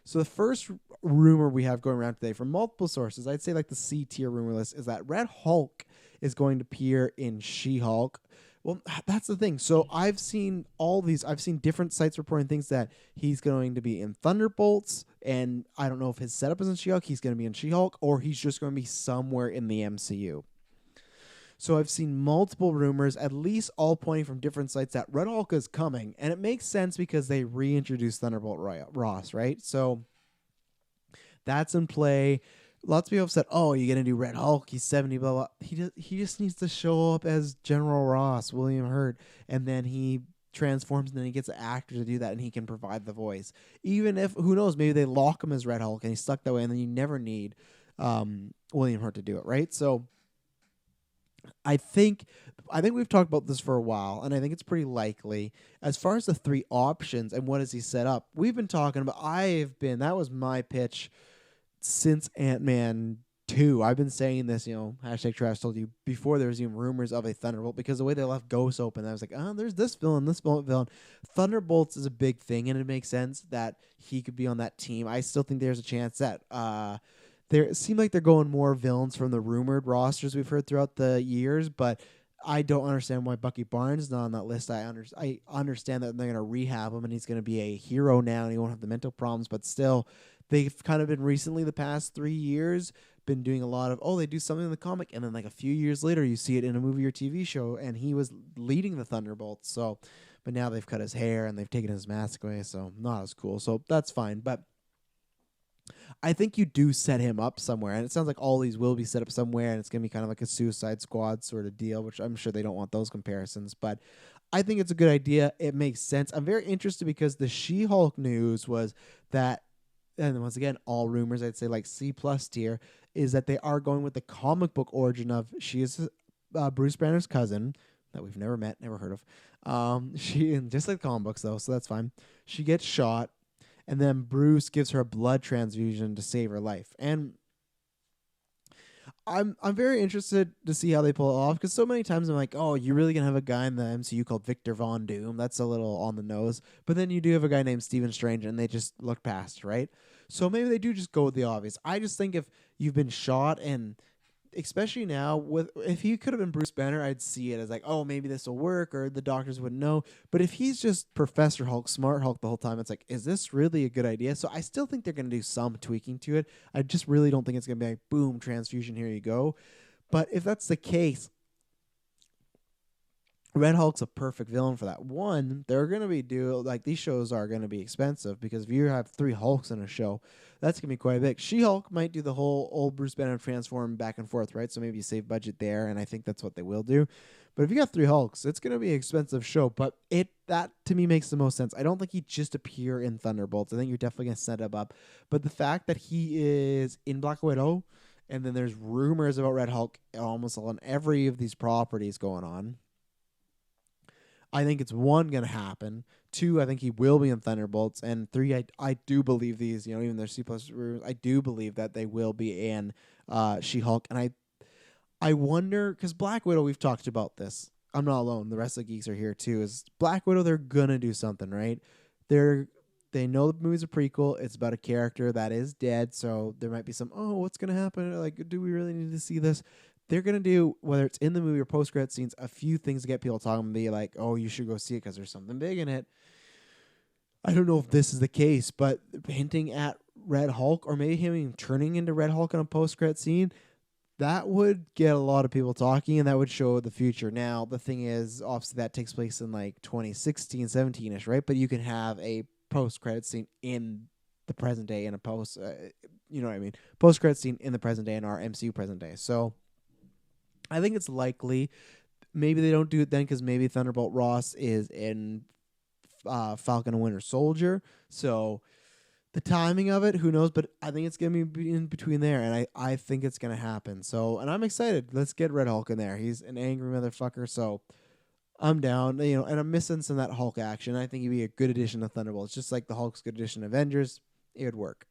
So the first rumor we have going around today from multiple sources, I'd say like the C tier rumor list, is that Red Hulk is going to appear in She-Hulk. Well, that's the thing. So I've seen I've seen different sites reporting things that he's going to be in Thunderbolts, and I don't know if his setup is in She-Hulk, he's going to be in She-Hulk, or he's just going to be somewhere in the MCU. So I've seen multiple rumors, at least all pointing from different sites, that Red Hulk is coming, and it makes sense because they reintroduced Thunderbolt Ross, right? So that's in play. Lots of people have said, "Oh, you're gonna do Red Hulk? He's 70, blah blah." He just needs to show up as General Ross, William Hurt, and then he transforms, and then he gets an actor to do that, and he can provide the voice. Even if, who knows, maybe they lock him as Red Hulk, and he's stuck that way, and then you never need William Hurt to do it, right? So I think we've talked about this for a while, and I think it's pretty likely. As far as the three options and what does he set up, we've been talking about. That was my pitch since Ant-Man 2. I've been saying this, hashtag trash told you, before there was even rumors of a Thunderbolt, because the way they left Ghost open, I was like, oh, there's this villain. Thunderbolts is a big thing, and it makes sense that he could be on that team. I still think there's a chance that it seemed like they're going more villains from the rumored rosters we've heard throughout the years, but I don't understand why Bucky Barnes is not on that list. I understand that they're going to rehab him and he's going to be a hero now and he won't have the mental problems, but still, they've kind of been recently, the past 3 years, been doing a lot of, they do something in the comic, and then like a few years later, you see it in a movie or TV show, and he was leading the Thunderbolts. So, but now they've cut his hair and they've taken his mask away, so not as cool. So that's fine, but I think you do set him up somewhere, and it sounds like all these will be set up somewhere, and it's going to be kind of like a Suicide Squad sort of deal, which I'm sure they don't want those comparisons, but I think it's a good idea. It makes sense. I'm very interested because the She-Hulk news was that, and once again, all rumors, I'd say like C plus tier, is that they are going with the comic book origin of she is Bruce Banner's cousin that we've never met, never heard of. She, just like comic books though, so that's fine. She gets shot, and then Bruce gives her a blood transfusion to save her life. And I'm very interested to see how they pull it off, because so many times I'm like, oh, you're really gonna have a guy in the MCU called Victor Von Doom. That's a little on the nose. But then you do have a guy named Stephen Strange, and they just look past, right? So maybe they do just go with the obvious. I just think if you've been shot, and especially now, with if he could have been Bruce Banner, I'd see it as like, oh, maybe this will work, or the doctors wouldn't know. But if he's just Professor Hulk, Smart Hulk the whole time, it's like, is this really a good idea? So I still think they're going to do some tweaking to it. I just really don't think it's going to be like, boom, transfusion, here you go. But if that's the case, Red Hulk's a perfect villain for that. One, they're gonna be these shows are gonna be expensive, because if you have 3 Hulks in a show, that's gonna be quite big. She-Hulk might do the whole old Bruce Banner transform back and forth, right? So maybe you save budget there, and I think that's what they will do. But if you got 3 Hulks, it's gonna be an expensive show. But that to me makes the most sense. I don't think he'd just appear in Thunderbolts. I think you're definitely gonna set him up. But the fact that he is in Black Widow, and then there's rumors about Red Hulk almost on every of these properties going on, I think it's one going to happen. 2, I think he will be in Thunderbolts. And 3, I do believe these, even their C plus rumors, I do believe that they will be in She-Hulk. And I wonder, because Black Widow, we've talked about this. I'm not alone. The rest of the geeks are here too. Is Black Widow, they're going to do something, right? They know the movie's a prequel. It's about a character that is dead. So there might be some, what's going to happen? Like, do we really need to see this? They're going to do, whether it's in the movie or post-credit scenes, a few things to get people talking and be like, oh, you should go see it because there's something big in it. I don't know if this is the case, but hinting at Red Hulk, or maybe him even turning into Red Hulk in a post-credit scene, that would get a lot of people talking, and that would show the future. Now, the thing is, obviously that takes place in like 2016, 17-ish, right? But you can have a post-credit scene in the present day and a post-credit scene in the present day in our MCU present day. So I think it's likely. Maybe they don't do it then because maybe Thunderbolt Ross is in Falcon and Winter Soldier. So the timing of it, who knows? But I think it's going to be in between there, and I think it's going to happen. So, and I'm excited. Let's get Red Hulk in there. He's an angry motherfucker, so I'm down. And I'm missing some of that Hulk action. I think he'd be a good addition to Thunderbolts. Just like the Hulk's good addition to Avengers, it would work.